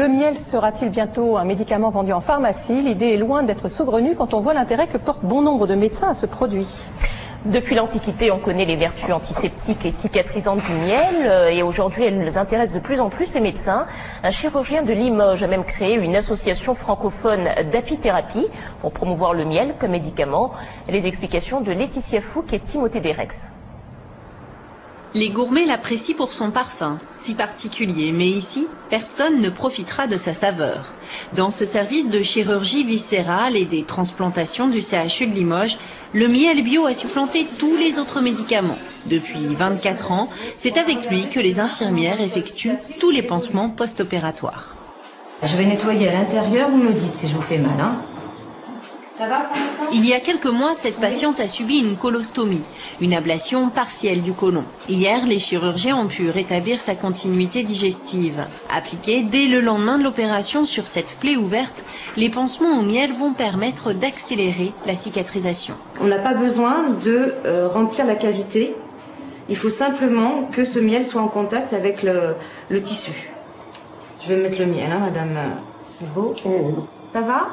Le miel sera-t-il bientôt un médicament vendu en pharmacie? L'idée est loin d'être saugrenue quand on voit l'intérêt que portent bon nombre de médecins à ce produit. Depuis l'Antiquité, on connaît les vertus antiseptiques et cicatrisantes du miel et aujourd'hui, elles intéressent de plus en plus les médecins. Un chirurgien de Limoges a même créé une association francophone d'apithérapie pour promouvoir le miel comme médicament. Les explications de Laetitia Fouque et Timothée Derex. Les gourmets l'apprécient pour son parfum, si particulier, mais ici, personne ne profitera de sa saveur. Dans ce service de chirurgie viscérale et des transplantations du CHU de Limoges, le miel bio a supplanté tous les autres médicaments. Depuis 24 ans, c'est avec lui que les infirmières effectuent tous les pansements post-opératoires. Je vais nettoyer à l'intérieur, vous me dites si je vous fais mal, hein. Ça va pour l'instant ? Il y a quelques mois, cette patiente a subi une colostomie, une ablation partielle du côlon. Hier, les chirurgiens ont pu rétablir sa continuité digestive. Appliqués dès le lendemain de l'opération sur cette plaie ouverte, les pansements au miel vont permettre d'accélérer la cicatrisation. On n'a pas besoin de remplir la cavité. Il faut simplement que ce miel soit en contact avec le tissu. Je vais mettre le miel, hein, madame. C'est beau. Ça va ?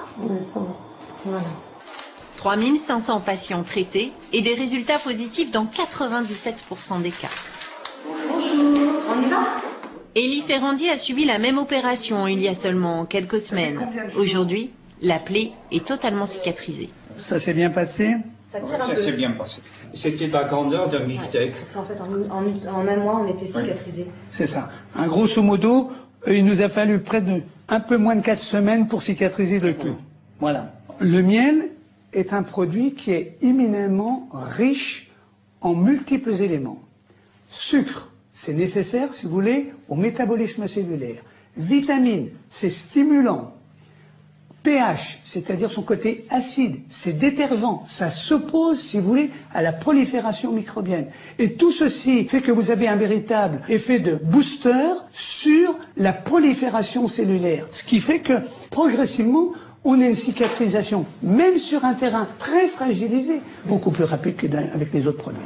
Voilà. 3500 patients traités et des résultats positifs dans 97% des cas. Bonjour, on y va ? Élie Ferrandier a subi la même opération il y a seulement quelques semaines. Aujourd'hui, la plaie est totalement cicatrisée. Ça s'est bien passé ? Ça tire un peu. Ça s'est bien passé. C'était la grandeur d'un beefsteak. Parce qu'en fait, en un mois, on était cicatrisés. C'est ça. Un grosso modo, il nous a fallu un peu moins de 4 semaines pour cicatriser le tout. Voilà. Le miel est un produit qui est éminemment riche en multiples éléments. Sucre, c'est nécessaire, si vous voulez, au métabolisme cellulaire. Vitamines, c'est stimulant. pH, c'est-à-dire son côté acide, c'est détergent. Ça s'oppose, si vous voulez, à la prolifération microbienne. Et tout ceci fait que vous avez un véritable effet de booster sur la prolifération cellulaire. Ce qui fait que, progressivement, on a une cicatrisation, même sur un terrain très fragilisé, beaucoup plus rapide qu'avec les autres produits.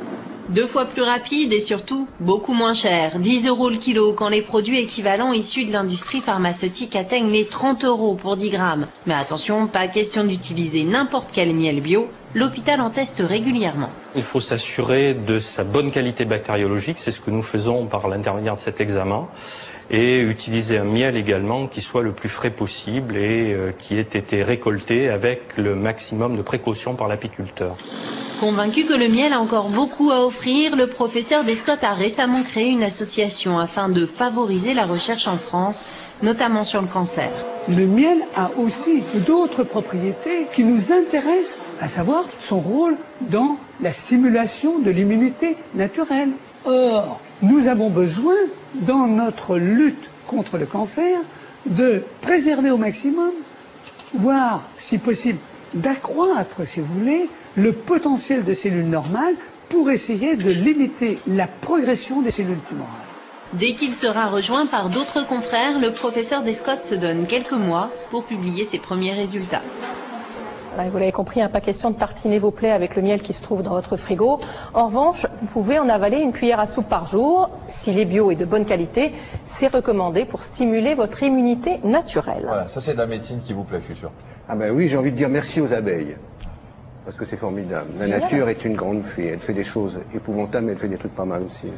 2 fois plus rapide et surtout beaucoup moins cher. 10 € le kilo quand les produits équivalents issus de l'industrie pharmaceutique atteignent les 30 € pour 10 grammes. Mais attention, pas question d'utiliser n'importe quel miel bio. L'hôpital en teste régulièrement. Il faut s'assurer de sa bonne qualité bactériologique, c'est ce que nous faisons par l'intermédiaire de cet examen. Et utiliser un miel également qui soit le plus frais possible et qui ait été récolté avec le maximum de précautions par l'apiculteur. Convaincu que le miel a encore beaucoup à offrir, le professeur Descott a récemment créé une association afin de favoriser la recherche en France, notamment sur le cancer. Le miel a aussi d'autres propriétés qui nous intéressent, à savoir son rôle dans la stimulation de l'immunité naturelle. Or, nous avons besoin, dans notre lutte contre le cancer, de préserver au maximum, voire, si possible, d'accroître, si vous voulez, le potentiel de cellules normales pour essayer de limiter la progression des cellules tumorales. Dès qu'il sera rejoint par d'autres confrères, le professeur Descott se donne quelques mois pour publier ses premiers résultats. Vous l'avez compris, pas question de tartiner vos plaies avec le miel qui se trouve dans votre frigo. En revanche, vous pouvez en avaler une cuillère à soupe par jour. S'il est bio et de bonne qualité, c'est recommandé pour stimuler votre immunité naturelle. Voilà, ça c'est de la médecine qui vous plaît, je suis sûr. Ah ben oui, j'ai envie de dire merci aux abeilles. Parce que c'est formidable. La nature est une grande fée. Elle fait des choses épouvantables, mais elle fait des trucs pas mal aussi.